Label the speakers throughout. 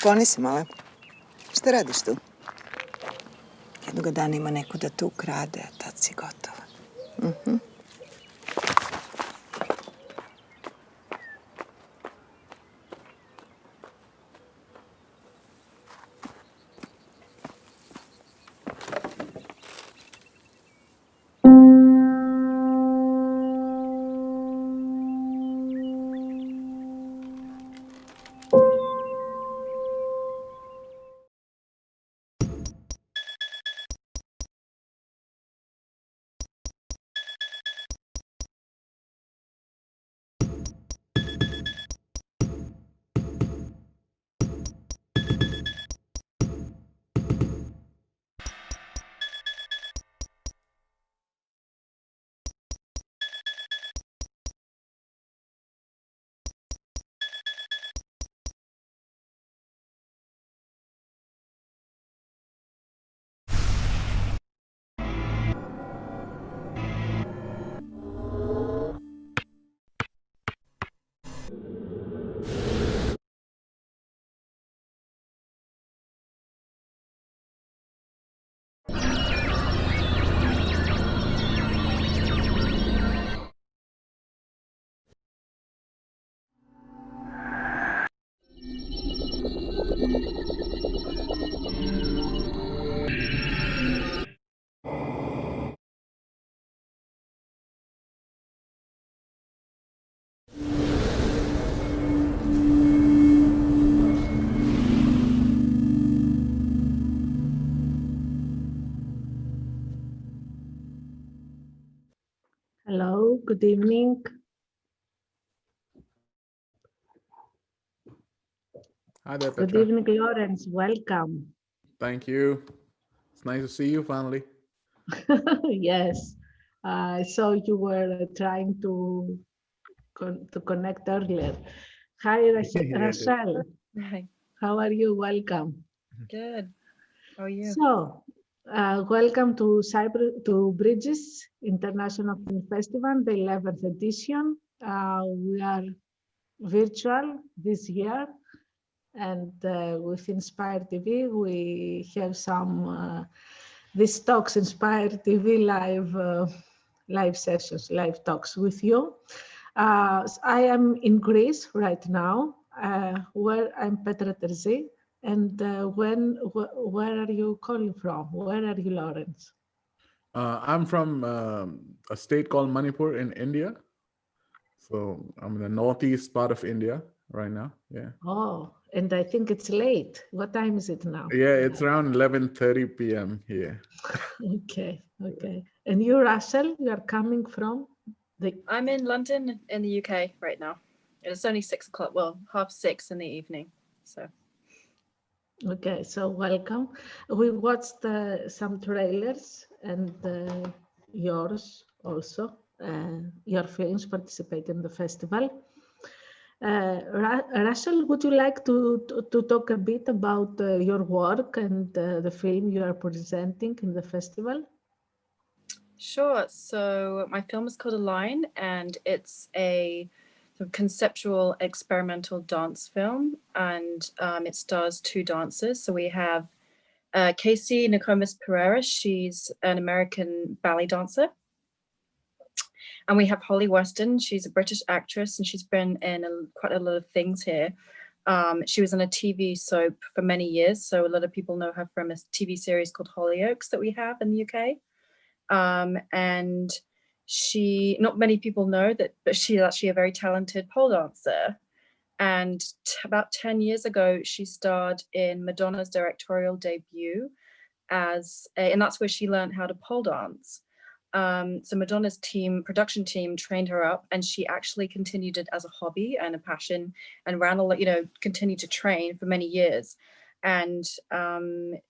Speaker 1: Skloni se, male. Šta radiš tu? Jednoga dana ima neko da te ukrade, a tad si gotova.
Speaker 2: Hello, good evening.
Speaker 3: Hi there,
Speaker 2: Good
Speaker 3: Petra.
Speaker 2: evening, Lawrence. Welcome.
Speaker 3: Thank you. It's nice to see you finally.
Speaker 2: Yes, I saw you were trying to connect earlier. Hi, Rachel.
Speaker 4: Hi.
Speaker 2: How are you? Welcome.
Speaker 4: Good. How are you?
Speaker 2: So, welcome to 𝘂𝗶𝗍𝗄𝗃 International Film Festival, the 11th edition. We are virtual this year, and with Inspire TV, we have some these talks, Inspire TV live sessions, live talks with you. I am in Greece right now, where I'm Petra Terzi. And where are you calling from? Where are you, Lawrence?
Speaker 3: I'm from a state called Manipur in India. So I'm in the northeast part of India right now. Yeah.
Speaker 2: Oh, and I think it's late. What time is it now?
Speaker 3: Yeah, it's around 11:30 p.m. here.
Speaker 2: Okay, okay. And you, Russell, you are coming from the...
Speaker 4: I'm in London in the UK right now. It's only 6 o'clock, well, 6:30 in the evening. So.
Speaker 2: Okay, so welcome. We watched some trailers and yours also, your films participate in the festival. Russell, would you like to talk a bit about your work and the film you are presenting in the festival?
Speaker 4: Sure. So my film is called 𝐴line, and it's a sort of conceptual experimental dance film, and it stars 2 dancers. So we have 𝘂𝗍𝘄𝗃. She's an American ballet dancer. And we have Holly Weston. She's a British actress, and she's been in quite a lot of things here. She was in a TV soap for many years, so a lot of people know her from a TV series called Hollyoaks that we have in the UK. And not many people know that, but she's actually a very talented pole dancer. And about 10 years ago, she starred in Madonna's directorial debut and that's where she learned how to pole dance. So Madonna's production team trained her up, and she actually continued it as a hobby and a passion, and continued to train for many years. And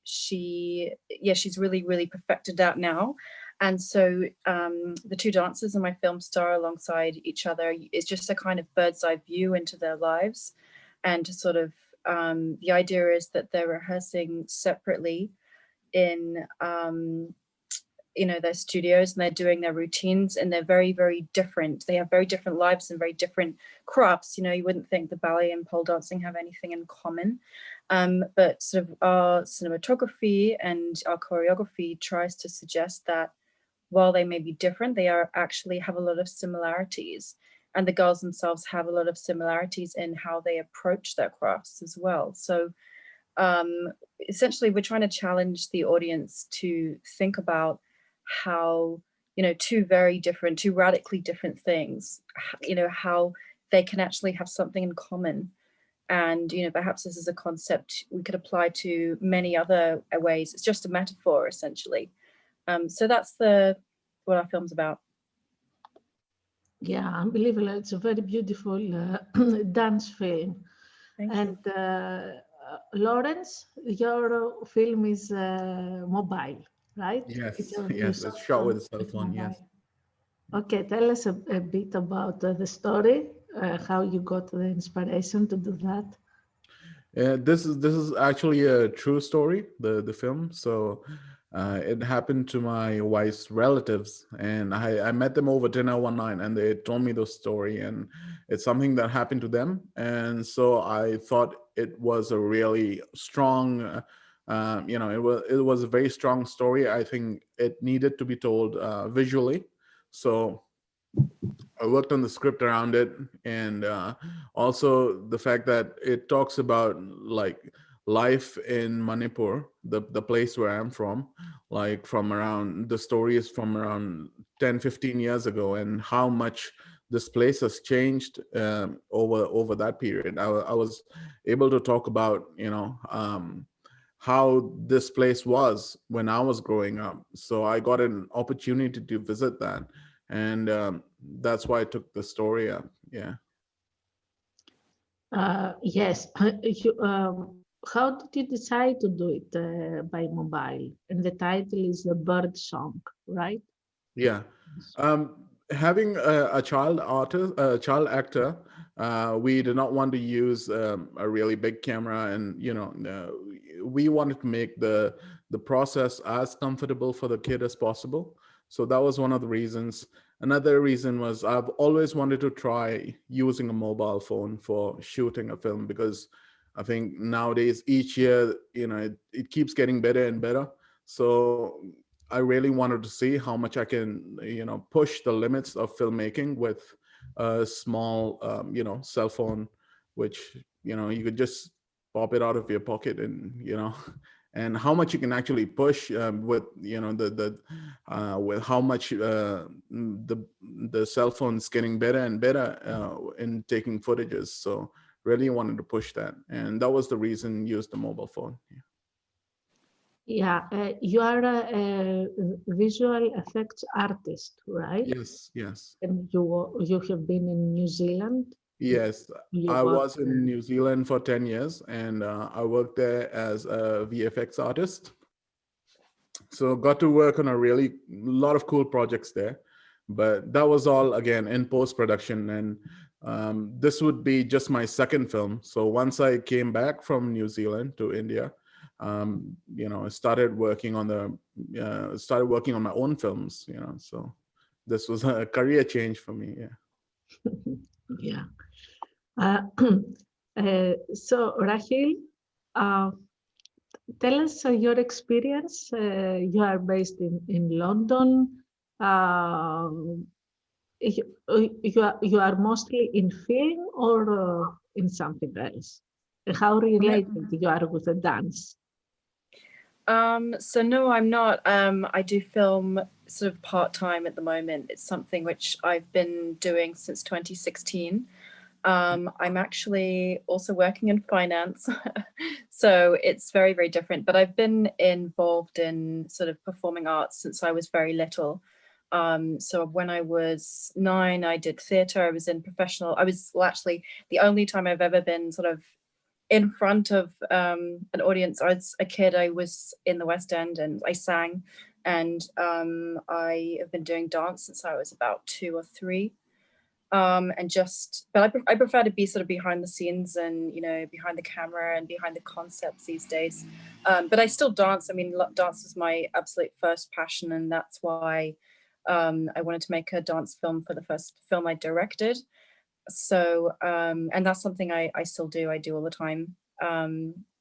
Speaker 4: she's really, really perfected that now. And so the 2 dancers in my film star alongside each other. It's just a kind of bird's eye view into their lives, and to sort of the idea is that they're rehearsing separately in their studios, and they're doing their routines, and they're very, very different. They have very different lives and very different crafts. You wouldn't think the ballet and pole dancing have anything in common. But sort of our cinematography and our choreography tries to suggest that while they may be different, they actually have a lot of similarities. And the girls themselves have a lot of similarities in how they approach their crafts as well. So essentially, we're trying to challenge the audience to think about how, two radically different things, how they can actually have something in common. And, perhaps this is a concept we could apply to many other ways. It's just a metaphor, essentially. So that's what our film's about.
Speaker 2: Yeah, unbelievable. It's a very beautiful dance film.
Speaker 4: Thank
Speaker 2: and Lawrence, your film is mobile, right?
Speaker 3: Yes,
Speaker 2: It's
Speaker 3: it's shot with a cell phone, yes.
Speaker 2: Okay, tell us a bit about the story, how you got the inspiration to do that.
Speaker 3: This is actually a true story, the film. So it happened to my wife's relatives, and I met them over dinner one night, and they told me the story, and it's something that happened to them. And so I thought it was a really strong, it was a very strong story. I think it needed to be told visually. So I worked on the script around it, and also the fact that it talks about like life in Manipur, the place where I'm from, like the story is from around 10, 15 years ago, and how much this place has changed over that period. I was able to talk about, how this place was when I was growing up. So I got an opportunity to visit that. And that's why I took the story up. Yeah.
Speaker 2: Yes. How did you decide to do it by mobile? And the title is The Bird Song, right?
Speaker 3: Yeah. Having a child actor, we did not want to use a really big camera, and we wanted to make the process as comfortable for the kid as possible. So that was one of the reasons. Another reason was I've always wanted to try using a mobile phone for shooting a film, because I think nowadays, each year, it keeps getting better and better. So I really wanted to see how much I can, push the limits of filmmaking with a small, cell phone, which, you could just pop it out of your pocket and, and how much you can actually push with, with how much the cell phone's getting better and better in taking footages. So really wanted to push that. And that was the reason use the mobile phone.
Speaker 2: Yeah, you are a visual effects artist, right?
Speaker 3: Yes.
Speaker 2: And you have been in New Zealand?
Speaker 3: Yes, I was in New Zealand for 10 years, and I worked there as a VFX artist. So got to work on a lot of cool projects there, but that was all, again, in post-production. And this would be just my second film. So once I came back from New Zealand to India, I started working on my own films, so this was a career change for me. Yeah.
Speaker 2: Yeah. So Rahil, tell us your experience. You are based in London. You are mostly in film or in something else? How related you are with the dance?
Speaker 4: So no, I'm not. I do film sort of part-time at the moment. It's something which I've been doing since 2016. I'm actually also working in finance, so it's very, very different. But I've been involved in sort of performing arts since I was very little. So when I was 9, I did theatre. I was in professional. Actually, the only time I've ever been sort of in front of an audience. As a kid, I was in the West End and I sang, and I have been doing dance since I was about 2 or 3. and just, but I prefer to be sort of behind the scenes and, you know, behind the camera and behind the concepts these days. But I still dance. I mean, dance is my absolute first passion, and that's why I wanted to make a dance film for the first film I directed. So, and that's something I still do. I do all the time.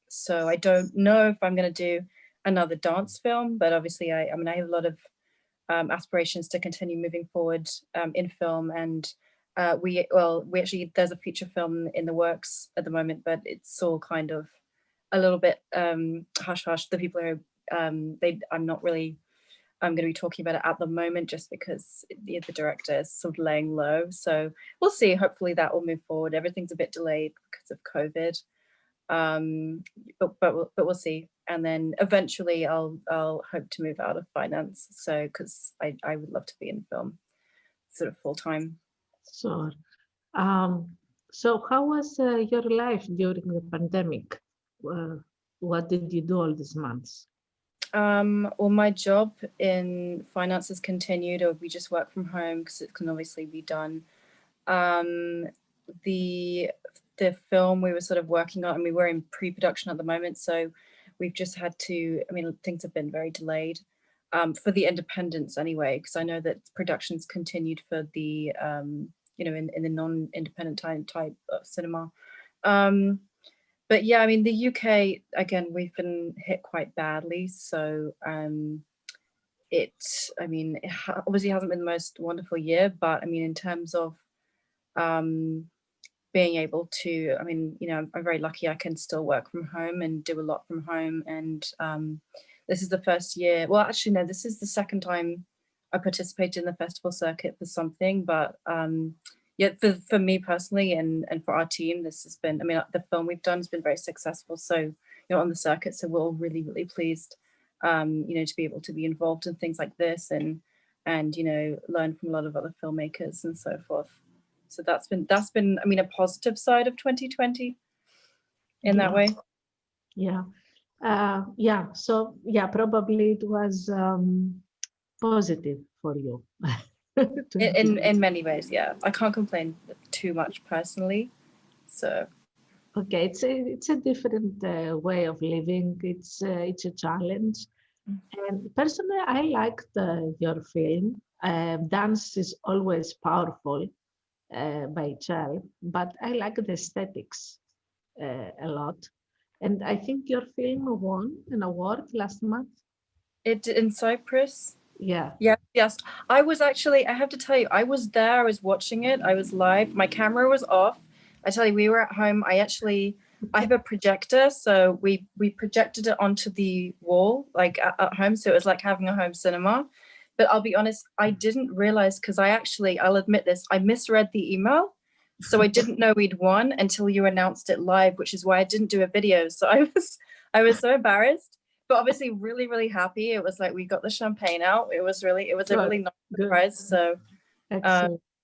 Speaker 4: So I don't know if I'm going to do another dance film, but obviously I mean, I have a lot of aspirations to continue moving forward in film, and we actually, there's a feature film in the works at the moment, but it's all kind of a little bit hush hush. The people are I'm not really going to be talking about it at the moment, just because the director is sort of laying low. So we'll see. Hopefully that will move forward. Everything's a bit delayed because of COVID, but we'll see. And then eventually I'll hope to move out of finance. So because I would love to be in film, sort of full time.
Speaker 2: Sure. So how was your life during the pandemic? What did you do all these months?
Speaker 4: Well, my job in finance has continued, or we just work from home because it can obviously be done. The film we were sort of working on, and we were in pre-production at the moment, so we've just had to, I mean, things have been very delayed for the independents anyway, because I know that productions continued for the, you know, in the non-independent type of cinema. But yeah, I mean, the UK, again, we've been hit quite badly. So I mean, it obviously hasn't been the most wonderful year, but I mean, in terms of being able to, I mean, you know, I'm very lucky I can still work from home and do a lot from home. And this is the first year, well, actually, no, this is the second time I participated in the festival circuit for something, but yeah, for me personally and for our team, this has been, I mean, the film we've done has been very successful. So, you know, on the circuit, so we're all really, really pleased, you know, to be able to be involved in things like this and, you know, learn from a lot of other filmmakers and so forth. So that's been, I mean, a positive side of 2020 in that way.
Speaker 2: Yeah. Yeah. So yeah, probably it was positive for you.
Speaker 4: in many ways, yeah. I can't complain too much personally. So
Speaker 2: okay, it's a different way of living. It's a challenge. And personally, I liked your film. Dance is always powerful by itself, but I like the aesthetics a lot. And I think your film won an award last month.
Speaker 4: It did in Cyprus.
Speaker 2: Yeah.
Speaker 4: Yes. I was actually, I have to tell you, I was there, I was watching it, I was live, my camera was off. I tell you, we were at home. I have a projector, so we projected it onto the wall, like at home. So it was like having a home cinema. But I'll be honest, I didn't realize, because I'll admit this, I misread the email. So I didn't know we'd won until you announced it live, which is why I didn't do a video. So I was so embarrassed. But obviously really, really happy. It was like we got the champagne out. It was a really nice surprise. So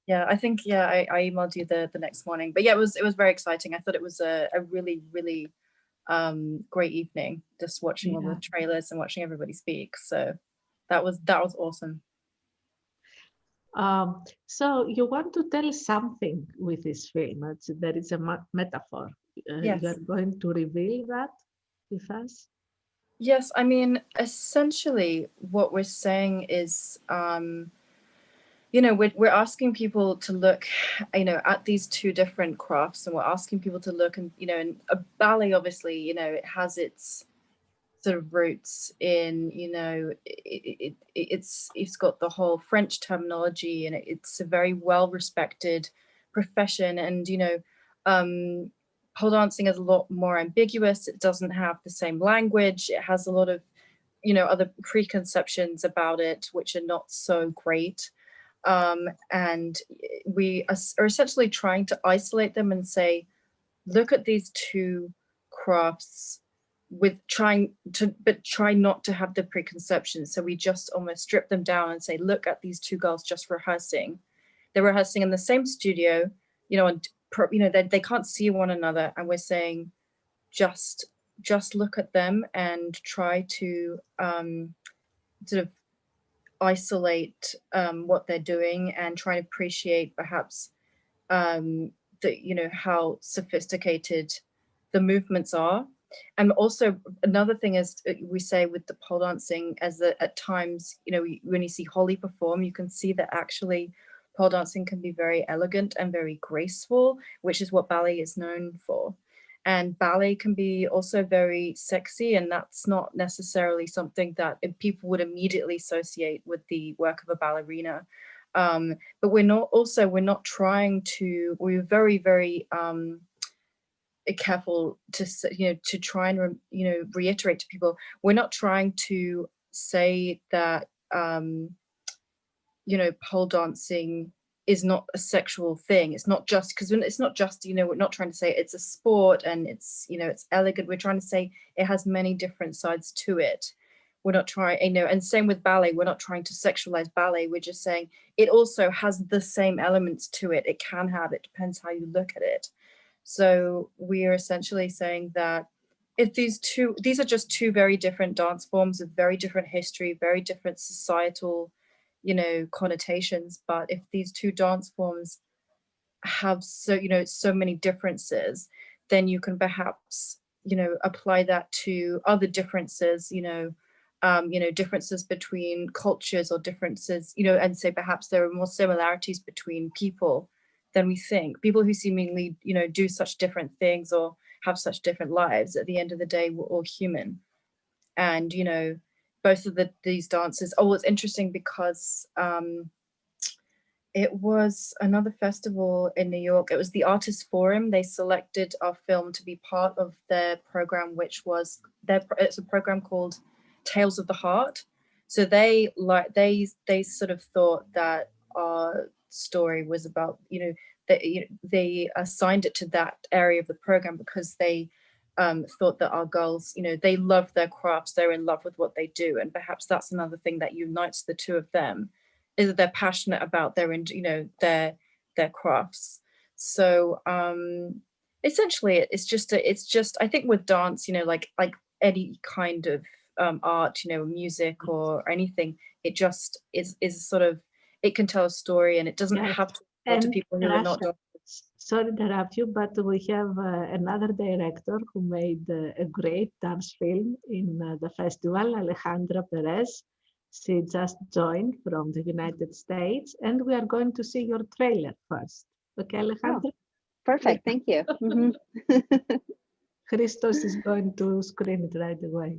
Speaker 4: yeah, I think, yeah, I emailed you the next morning. But yeah, it was very exciting. I thought it was a really, really great evening, just watching all the trailers and watching everybody speak. So that was awesome.
Speaker 2: So you want to tell something with this film. There is a metaphor.
Speaker 4: Yes.
Speaker 2: You're going to reveal that with us?
Speaker 4: Yes, I mean, essentially what we're saying is, you know, we're asking people to look, you know, at these two different crafts, and we're asking people to look, and, you know, and a ballet, obviously, you know, it has its sort of roots in, you know, it's got the whole French terminology, and it's a very well respected profession, and, you know, pole dancing is a lot more ambiguous. It doesn't have the same language. It has a lot of, you know, other preconceptions about it, which are not so great. And we are essentially trying to isolate them and say, look at these two crafts but try not to have the preconceptions. So we just almost strip them down and say, look at these two girls just rehearsing. They're rehearsing in the same studio, you know, and you know, they can't see one another, and we're saying just look at them and try to sort of isolate what they're doing, and try to appreciate perhaps how sophisticated the movements are. And also another thing is we say with the pole dancing, as that at times, when you see Holly perform, you can see that actually pole dancing can be very elegant and very graceful, which is what ballet is known for. And ballet can be also very sexy, and that's not necessarily something that people would immediately associate with the work of a ballerina. But we're not trying to, we're very, very careful to try and reiterate to people, we're not trying to say that pole dancing is not a sexual thing. It's not just, because it's not just, we're not trying to say it's a sport and it's it's elegant. We're trying to say it has many different sides to it. We're not trying, and same with ballet, we're not trying to sexualize ballet. We're just saying it also has the same elements to it. It can have, it depends how you look at it. So we are essentially saying that if these are just two very different dance forms with very different history, very different societal, connotations. But if these two dance forms have so many differences, then you can perhaps, apply that to other differences, differences between cultures or differences, and say perhaps there are more similarities between people than we think. People who seemingly, do such different things or have such different lives, at the end of the day, we're all human. And, both of these dances, it's interesting because it was another festival in New York. It was the Artist Forum. They selected our film to be part of their program, which was it's a program called Tales of the Heart. So they sort of thought that our story was about, they assigned it to that area of the program because they thought that our girls, they love their crafts, they're in love with what they do. And perhaps that's another thing that unites the two of them, is that they're passionate about their crafts. So essentially it's just I think with dance, like any kind of art, music or anything, it just is sort of, it can tell a story, and it doesn't have to go to people who are not dancers.
Speaker 2: Sorry to interrupt you, but we have another director who made a great dance film in the festival, Alejandra Perez. She just joined from the United States, and we are going to see your trailer first. Okay, Alejandra?
Speaker 5: Oh, perfect, thank you.
Speaker 2: Christos is going to screen it right away.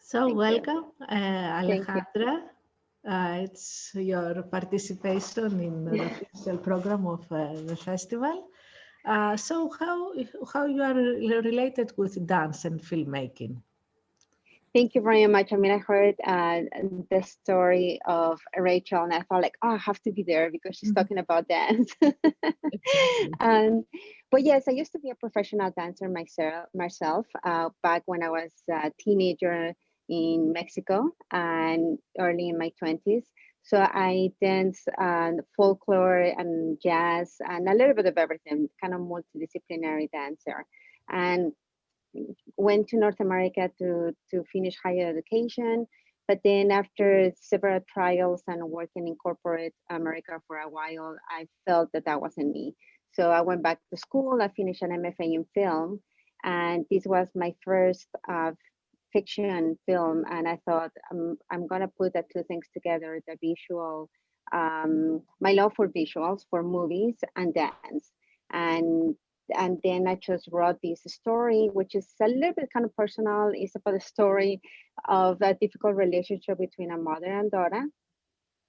Speaker 2: So welcome, Alejandra. It's your participation in the official program of the festival. So how you are related with dance and filmmaking?
Speaker 5: Thank you very much. I mean, I heard the story of Rachel, and I thought like, oh, I have to be there because she's talking about dance. But yes, I used to be a professional dancer myself back when I was a teenager in Mexico and early in my 20s. So I dance folklore and jazz and a little bit of everything, kind of multidisciplinary dancer. And went to North America to finish higher education. But then after several trials and working in corporate America for a while, I felt that that wasn't me. So I went back to school, I finished an MFA in film, and this was my first fiction film. And I thought, I'm gonna put the two things together, the visual, my love for visuals, for movies and dance. And then I just wrote this story, which is a little bit kind of personal. It's about a story of a difficult relationship between a mother and daughter.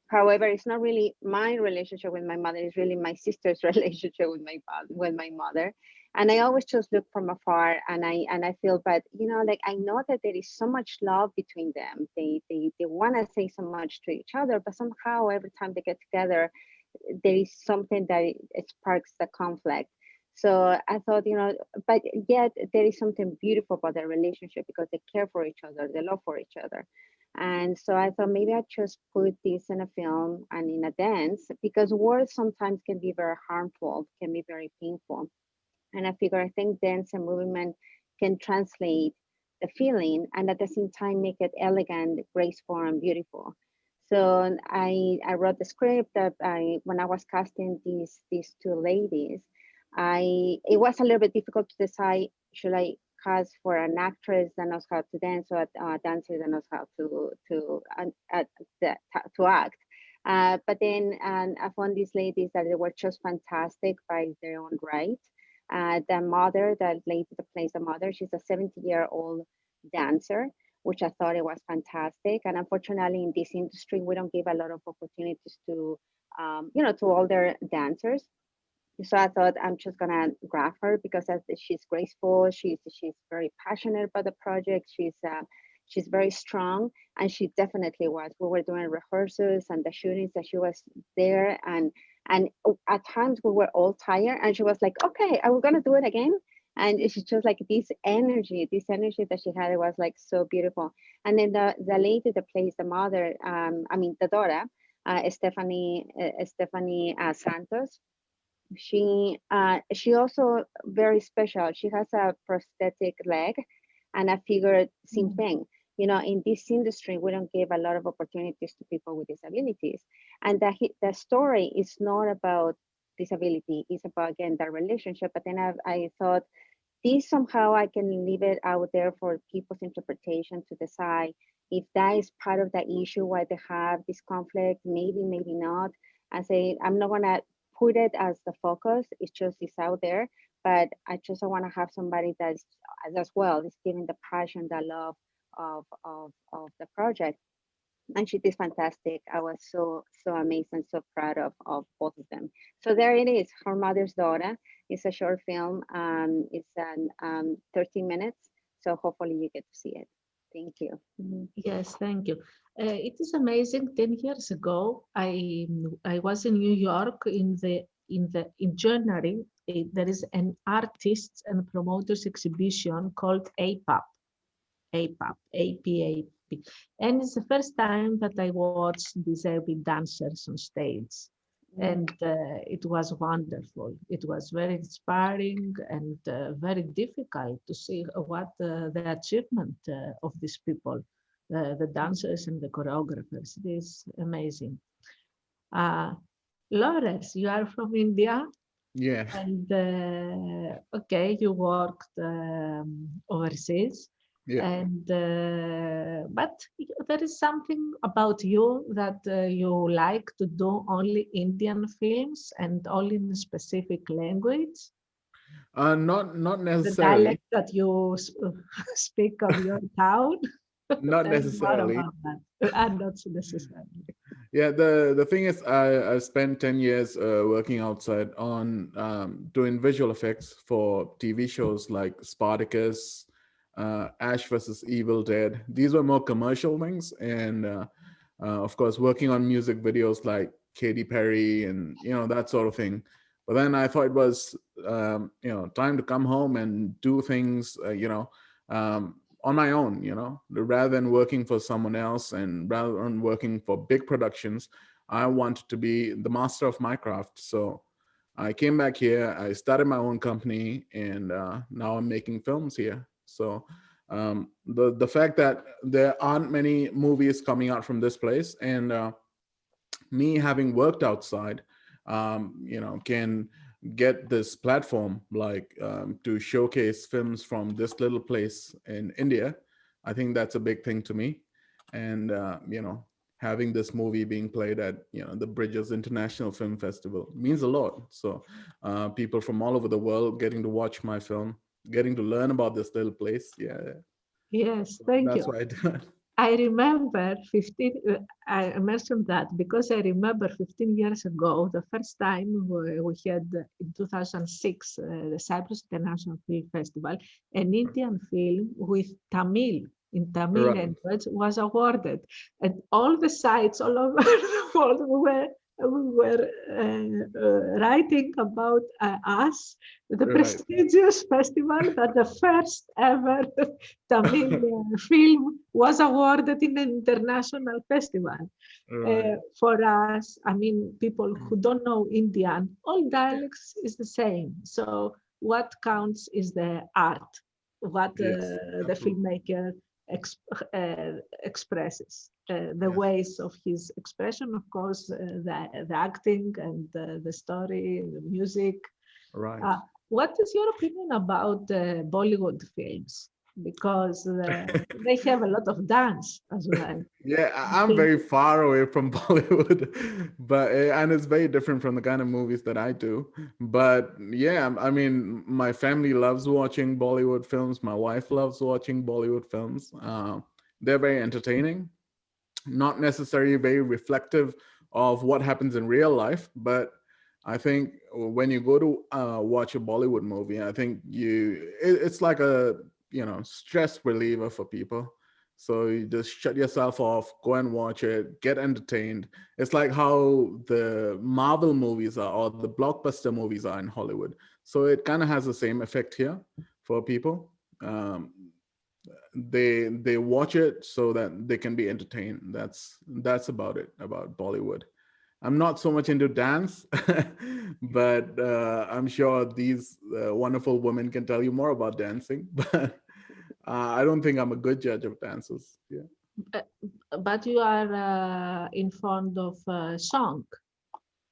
Speaker 5: However, it's not really my relationship with my mother, it's really my sister's relationship with my mother. And I always just look from afar, and I feel, but like I know that there is so much love between them. They want to say so much to each other, but somehow every time they get together, there is something that it sparks the conflict. So I thought, but yet there is something beautiful about their relationship because they care for each other, they love for each other. And so I thought maybe I'd just put this in a film and in a dance, because words sometimes can be very harmful, can be very painful. And I figure I think dance and movement can translate the feeling and at the same time make it elegant, graceful, and beautiful. So I wrote the script that when I was casting these two ladies, it was a little bit difficult to decide, should I cast for an actress that knows how to dance or a dancer that knows how to act. But then I found these ladies that they were just fantastic by their own right. The mother, the lady that plays the mother, she's a 70-year-old dancer, which I thought it was fantastic. And unfortunately, in this industry, we don't give a lot of opportunities to, to older dancers. So I thought I'm just gonna grab her because she's graceful. She's very passionate about the project. She's very strong, and she definitely was. We were doing rehearsals and the shootings that she was there, and at times we were all tired, and she was like, "Okay, are we gonna do it again?" And she's just like this energy that she had. It was like so beautiful. And then the lady that plays the mother, the daughter, Stephanie Santos. She also very special. She has a prosthetic leg, and I figured same thing. In this industry, we don't give a lot of opportunities to people with disabilities, and the story is not about disability. It's about, again, the relationship. But then I thought this somehow I can leave it out there for people's interpretation to decide if that is part of the issue why they have this conflict. Maybe not. I say I'm not gonna put it as the focus. It's out there, but I just want to have somebody that's as well is giving the passion, the love of the project. And she did fantastic. I was so amazed and so proud of both of them. So there it is, Her Mother's Daughter. It's a short film. It's 13 minutes. So hopefully you get to see it. Thank you.
Speaker 2: Yes, thank you. It is amazing. 10 years ago, I was in New York in January. There is an artists and promoters exhibition called APAP, APAP. And it's the first time that I watched disabled dancers on stage. And it was wonderful. It was very inspiring and very difficult to see what the achievement of these people, the dancers and the choreographers. It is amazing. Lawrence, you are from India.
Speaker 3: Yeah.
Speaker 2: And okay, you worked overseas. Yeah. And but there is something about you that you like to do only Indian films and only in a specific language.
Speaker 3: Not necessarily.
Speaker 2: The dialect that you speak of your town.
Speaker 3: Not necessarily.
Speaker 2: Not necessarily.
Speaker 3: Yeah, the thing is, I spent 10 years working outside on doing visual effects for TV shows like Spartacus, Ash vs. Evil Dead. These were more commercial things, and of course working on music videos like Katy Perry and that sort of thing. But then I thought it was time to come home and do things on my own, rather than working for someone else, and rather than working for big productions. I wanted to be the master of my craft. So I came back here, I started my own company, and now I'm making films here. So the fact that there aren't many movies coming out from this place, and me having worked outside, can get this platform to showcase films from this little place in India. I think that's a big thing to me. And having this movie being played at the Bridges International Film Festival means a lot. So people from all over the world getting to watch my film, getting to learn about this little place. Yeah.
Speaker 2: Yes, thank you.
Speaker 3: That's why I did.
Speaker 2: I remember 15, I mentioned that because I remember 15 years ago, the first time we had in 2006, the Cyprus International Film Festival, an Indian film with Tamil, in Tamil
Speaker 3: Right.
Speaker 2: language was awarded. And all the sites all over the world were writing about us, the
Speaker 3: Right.
Speaker 2: prestigious festival that the first ever Tamil film was awarded in an international festival.
Speaker 3: Right.
Speaker 2: For us, I mean, people who don't know Indian, all dialects is the same. So what counts is the art, what
Speaker 3: Yes,
Speaker 2: the
Speaker 3: absolutely.
Speaker 2: filmmaker expresses, the
Speaker 3: Yes.
Speaker 2: ways of his expression, of course, the acting and the story, the music.
Speaker 3: Right.
Speaker 2: What is your opinion about Bollywood films? Because they have a lot of dance as well.
Speaker 3: Yeah, I'm very far away from Bollywood, but and it's very different from the kind of movies that I do. But yeah, I mean, my family loves watching Bollywood films. My wife loves watching Bollywood films. They're very entertaining, not necessarily very reflective of what happens in real life, but I think when you go to watch a Bollywood movie, I think it's like a stress reliever for people. So you just shut yourself off, go and watch it, get entertained. It's like how the Marvel movies are or the blockbuster movies are in Hollywood. So it kind of has the same effect here for people. They watch it so that they can be entertained. That's about it, about Bollywood. I'm not so much into dance, but I'm sure these wonderful women can tell you more about dancing. But I don't think I'm a good judge of dances. Yeah.
Speaker 2: But you are informed of song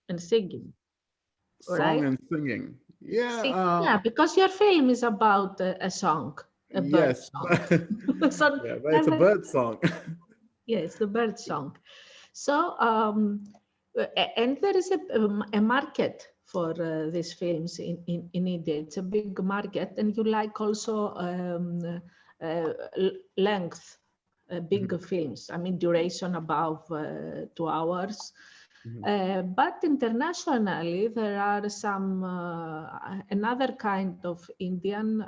Speaker 2: and singing,
Speaker 3: Song
Speaker 2: right?
Speaker 3: and singing. Yeah.
Speaker 2: Yeah, because your film is about a song, a bird
Speaker 3: Yes.
Speaker 2: song. So,
Speaker 3: Yeah, but it's a bird song.
Speaker 2: yeah, it's the bird song. So, and there is a market for these films in India. It's a big market, and you like also length, big films. I mean, duration above 2 hours. But internationally, there are some another kind of Indian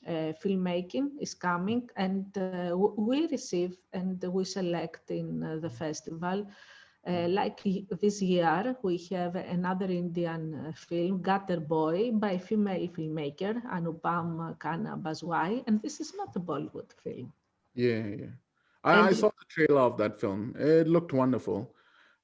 Speaker 2: filmmaking is coming, and we receive and we select in the festival. Like this year, we have another Indian film, Gutter Boy, by female filmmaker Anupam Khanna Baswai, and this is not a Bollywood film.
Speaker 3: Yeah, yeah.
Speaker 2: And
Speaker 3: I saw the trailer of that film. It looked wonderful.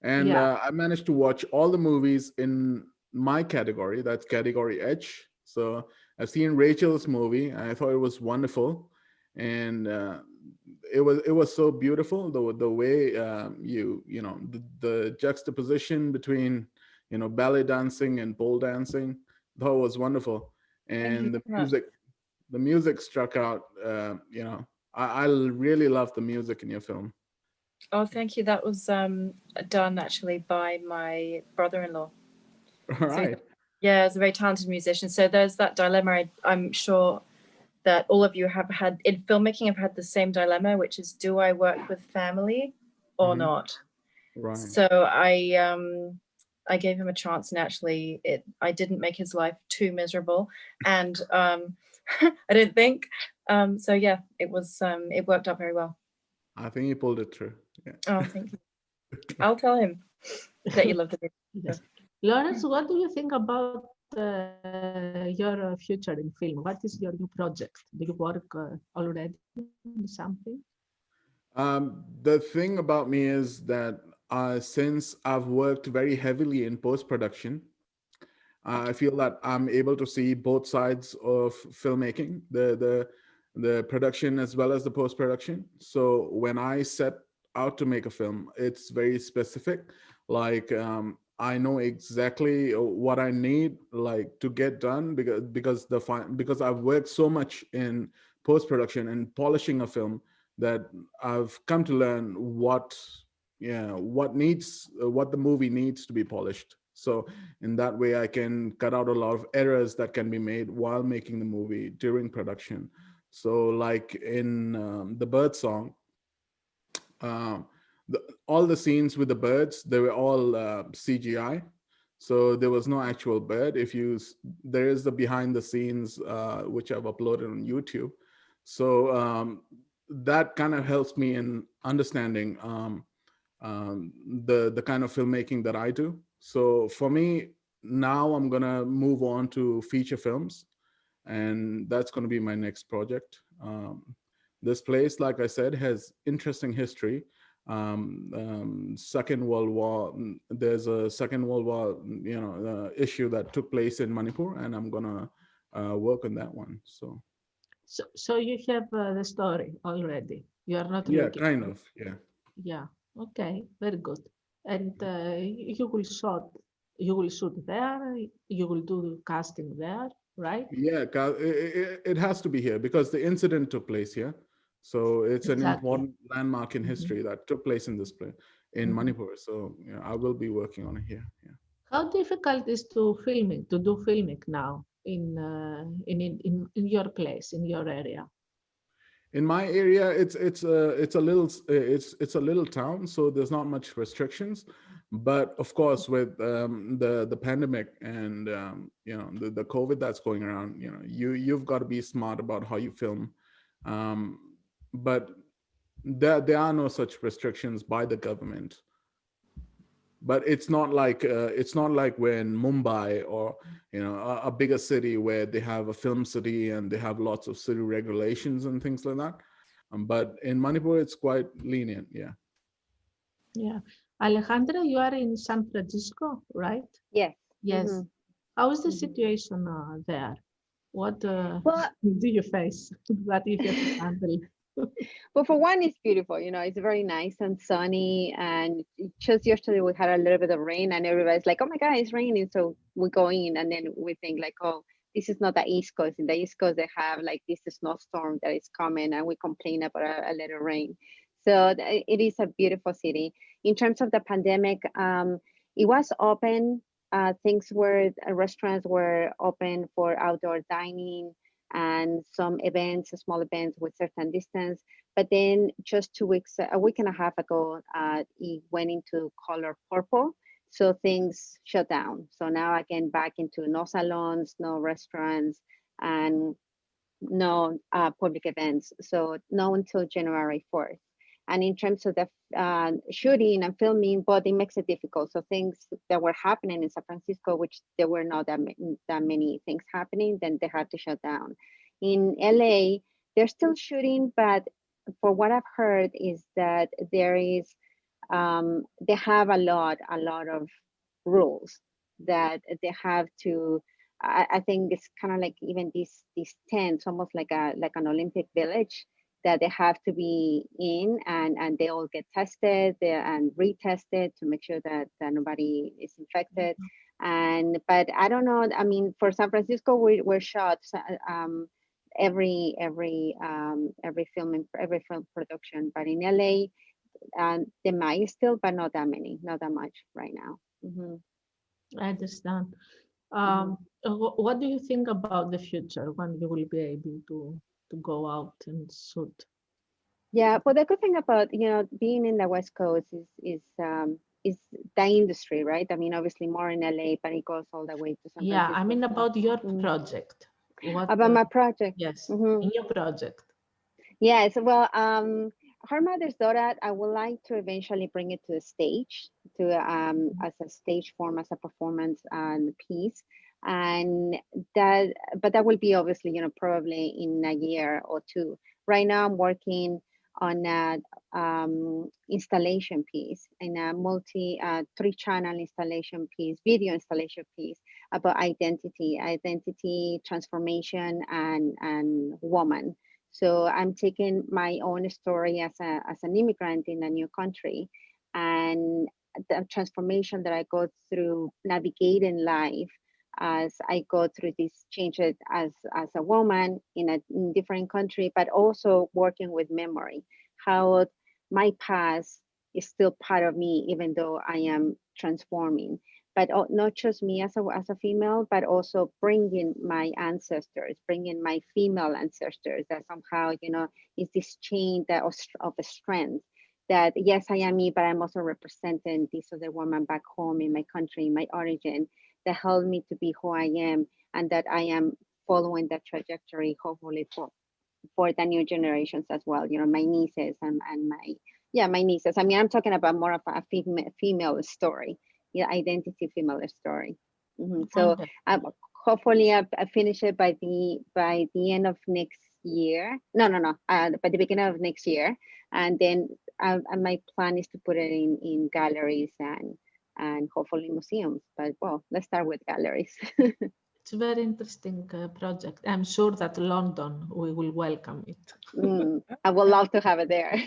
Speaker 3: And
Speaker 2: yeah,
Speaker 3: I managed to watch all the movies in my category, that's category H. So I've seen Rachel's movie. And I thought it was wonderful. And it was so beautiful, the way the juxtaposition between ballet dancing and pole dancing. That was wonderful.
Speaker 4: Thank you
Speaker 3: And
Speaker 4: very much.
Speaker 3: the music struck out. I really love the music in your film.
Speaker 4: Oh, thank you. That was done actually by my brother-in-law.
Speaker 3: All
Speaker 4: So
Speaker 3: right.
Speaker 4: yeah, he's a very talented musician. So there's that dilemma. I'm sure that all of you have had in filmmaking have had the same dilemma, which is, do I work with family or not?
Speaker 3: Right.
Speaker 4: So I gave him a chance, and actually I didn't make his life too miserable, and I don't think so. Yeah, it worked out very well.
Speaker 3: I think you pulled it through. Yeah.
Speaker 4: Oh, thank you. I'll tell him that you love the video.
Speaker 2: yes. Lawrence, what do you think about your future in film? What is your new project? Do you work already on something?
Speaker 3: The thing about me is that since I've worked very heavily in post-production, I feel that I'm able to see both sides of filmmaking, the production as well as the post-production. So when I set out to make a film, it's very specific. Like I know exactly what I need like to get done because I've worked so much in post-production and polishing a film that I've come to learn what the movie needs to be polished. So in that way, I can cut out a lot of errors that can be made while making the movie during production. So like in the bird song, all the scenes with the birds, they were all CGI. So there was no actual bird. There is the behind the scenes, which I've uploaded on YouTube. So that kind of helps me in understanding the kind of filmmaking that I do. So for me, now I'm gonna move on to feature films, and that's gonna be my next project. This place, like I said, has interesting history. Second World War, there's a Second World War, issue that took place in Manipur, and I'm gonna work on that one.
Speaker 2: So you have the story already. You are not
Speaker 3: Yeah,
Speaker 2: looking.
Speaker 3: kind of, yeah.
Speaker 2: Yeah. Okay. Very good. And you will shoot there. You will do casting there, right?
Speaker 3: Yeah, it has to be here because the incident took place here. So it's an important landmark in history that took place in this place in Manipur. So yeah, I will be working on it here. Yeah.
Speaker 2: How difficult is to do filming now in your place, in your area?
Speaker 3: In my area, it's a little town, so there's not much restrictions. But of course, with the pandemic and the COVID that's going around, you've got to be smart about how you film. But there are no such restrictions by the government. But it's not like we're in Mumbai or a bigger city where they have a film city and they have lots of city regulations and things like that. But in Manipur, it's quite lenient. Yeah.
Speaker 2: Yeah. Alejandra, you are in San Francisco, right?
Speaker 5: Yes.
Speaker 2: Yes.
Speaker 5: Mhm.
Speaker 2: How is the situation there? What
Speaker 5: Well,
Speaker 2: do you face? What you have to handle?
Speaker 5: Well, for one, it's beautiful. It's very nice and sunny. And just yesterday, we had a little bit of rain, and everybody's like, "Oh my God, it's raining!" So we go in, and then we think like, "Oh, this is not the East Coast. In the East Coast, they have like this snowstorm that is coming, and we complain about a little rain." So it is a beautiful city. In terms of the pandemic, it was open. Restaurants were open for outdoor dining and some events, small events with certain distance. But then just a week and a half ago, it went into color purple. So things shut down. So now again, back into no salons, no restaurants, and no public events. So no until January 4th. And in terms of the shooting and filming, but it makes it difficult. So things that were happening in San Francisco, which there were not that many things happening, then they had to shut down. In LA, they're still shooting, but for what I've heard is that they have a lot of rules that they have to. I think it's kind of like even these tents, almost like an Olympic village, that they have to be in, and they all get tested and retested to make sure that nobody is infected. But I don't know. I mean, for San Francisco, we're shot every film production, but in LA, they might still, but not that much right now. Mm-hmm.
Speaker 2: I understand. What do you think about the future when you will be able to go out and shoot?
Speaker 5: Yeah, well, the good thing about being in the West Coast is the industry, right? I mean, obviously more in LA, but it goes all the way to San Francisco.
Speaker 2: Yeah, I mean about your project.
Speaker 5: About my project?
Speaker 2: Yes, in your project.
Speaker 5: Yes, well, Her Mother's Daughter, I would like to eventually bring it to the stage, as a stage form, as a performance piece, but that will be obviously, probably in a year or two. Right now, I'm working on an installation piece, in a 3-channel installation piece, video installation piece about identity transformation, and woman. So I'm taking my own story as an immigrant in a new country, and the transformation that I go through navigating life as I go through these changes as a woman in a different country, but also working with memory, how my past is still part of me, even though I am transforming. But not just me as a female, but also bringing my ancestors, bringing my female ancestors, that somehow, is this chain of strength that yes, I am me, but I'm also representing this other woman back home in my country, in my origin, that helped me to be who I am, and that I am following that trajectory, hopefully for the new generations as well. You know, my nieces and my nieces. I mean, I'm talking about more of a female story, identity female story. So hopefully I finish it by the end of next year. No, by the beginning of next year, and then my plan is to put it in galleries and hopefully museums. But well, let's start with galleries.
Speaker 2: It's a very interesting project. I'm sure that London, we will welcome it.
Speaker 5: I would love to have it there.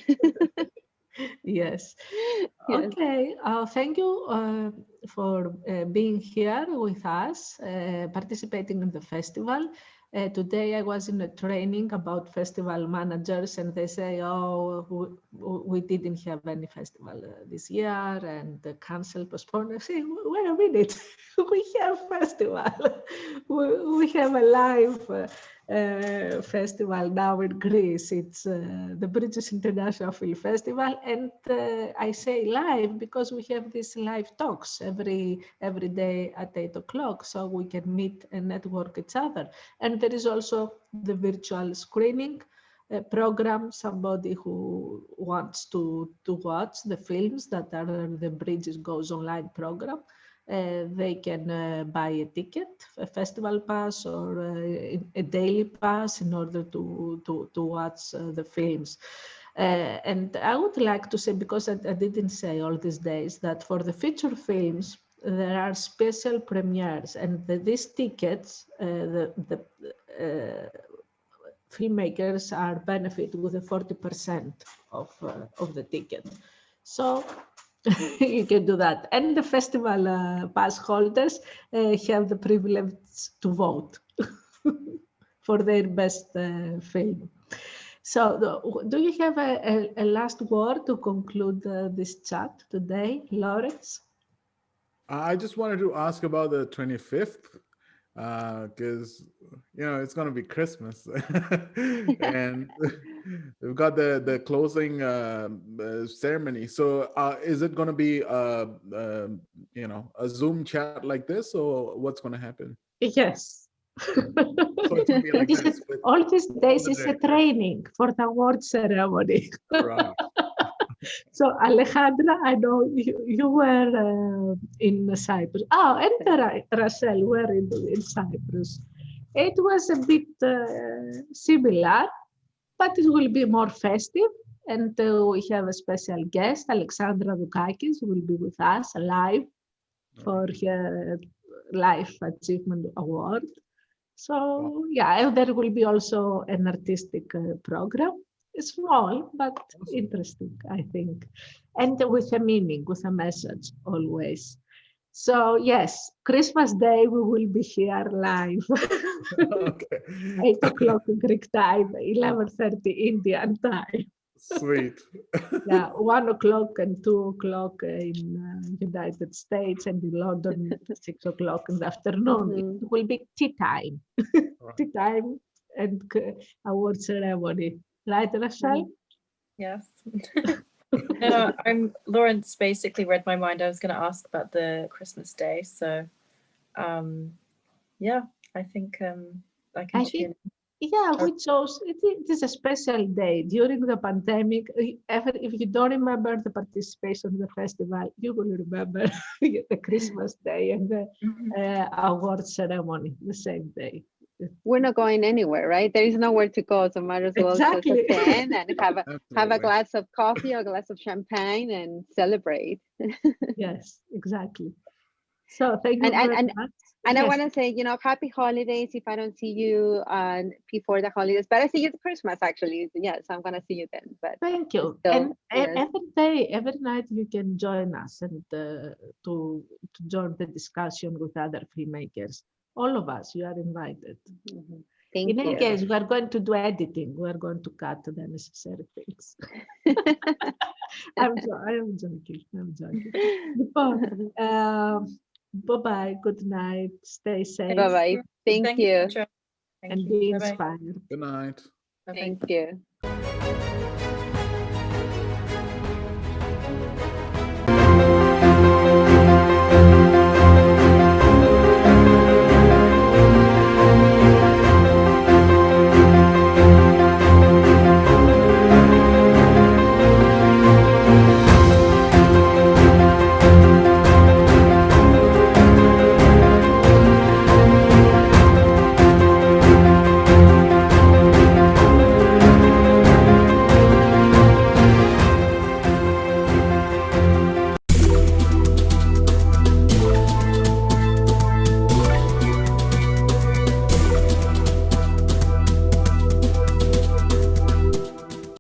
Speaker 2: Yes. Okay. Thank you for being here with us, participating in the festival. Today I was in a training about festival managers, and they say, oh, we didn't have any festival this year, and cancel, postpone. I say, wait a minute, we have festival. We have a live festival now in Greece. It's the Bridges International Film Festival, and I say live because we have these live talks every day at 8 o'clock, so we can meet and network each other. And there is also the virtual screening program. Somebody who wants to watch the films that are the Bridges Goes Online program, they can buy a ticket, a festival pass, or a daily pass in order to watch the films. And I would like to say, because I didn't say all these days, that for the feature films, there are special premieres, and these tickets, the filmmakers are benefit with a 40% of the ticket. So you can do that. And the festival pass holders have the privilege to vote for their best film. So do you have a last word to conclude this chat today, Lawrence?
Speaker 3: I just wanted to ask about the 25th, because it's going to be Christmas, and we've got the closing ceremony. So is it going to be a Zoom chat like this, or what's going to happen?
Speaker 2: Yes.
Speaker 3: So it's going to be like this.
Speaker 2: All these days is a training for the award ceremony.
Speaker 3: Right.
Speaker 2: So Alejandra, I know you were in Cyprus. Oh, and Rachel were in Cyprus. It was a bit similar, but it will be more festive. And we have a special guest, Alexandra Dukakis, will be with us live for her Life Achievement Award. So yeah, there will be also an artistic program. It's small, but interesting, I think. And with a meaning, with a message always. So yes, Christmas Day, we will be here live.
Speaker 3: Okay.
Speaker 2: 8 o'clock Greek time, 11:30 Indian time.
Speaker 3: Sweet.
Speaker 2: Yeah, 1 o'clock and 2 o'clock in United States, and in London, 6 o'clock in the afternoon. It will be tea time. Tea time and award ceremony. Right, Rachel?
Speaker 4: Yes. No, Lawrence basically read my mind. I was going to ask about the Christmas Day. So, yeah, I think I can tune in.
Speaker 2: Yeah, we chose, it is a special day during the pandemic. If you don't remember the participation in the festival, you will remember the Christmas Day and the award ceremony the same day.
Speaker 5: We're not going anywhere, right? There is nowhere to go, so might as well just attend and have a glass of coffee or a glass of champagne and celebrate.
Speaker 2: Yes, exactly. So thank you very much.
Speaker 5: And I want to say, happy holidays if I don't see you before the holidays, but I see you at Christmas actually. Yes, I'm going to see you then. But
Speaker 2: thank you. And every day, every night you can join us and to join the discussion with other filmmakers. All of us, you are invited.
Speaker 5: Thank
Speaker 2: In
Speaker 5: you.
Speaker 2: any case, we are going to do editing. We are going to cut the necessary things. I'm joking. Bye-bye. Good night. Stay safe.
Speaker 5: Bye-bye. Thank you.
Speaker 2: And be inspired.
Speaker 3: Good night.
Speaker 5: Thank you.